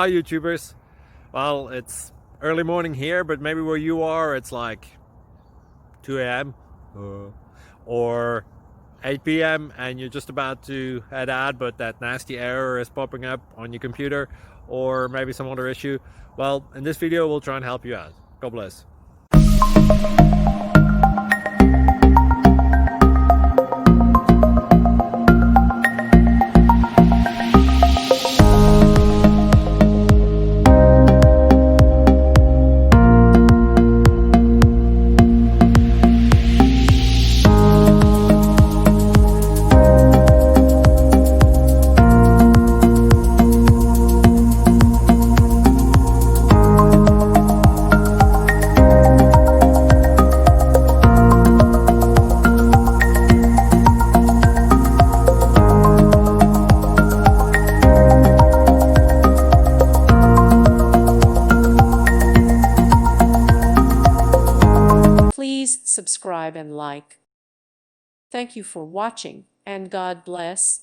Hi YouTubers. Well, it's early morning here, but maybe where you are it's like 2 a.m. or 8 p.m. and you're just about to head out, but that nasty error is popping up on your computer, or maybe some other issue. Well, in this video we'll try and help you out. God bless. Please subscribe and like. Thank you for watching, and God bless.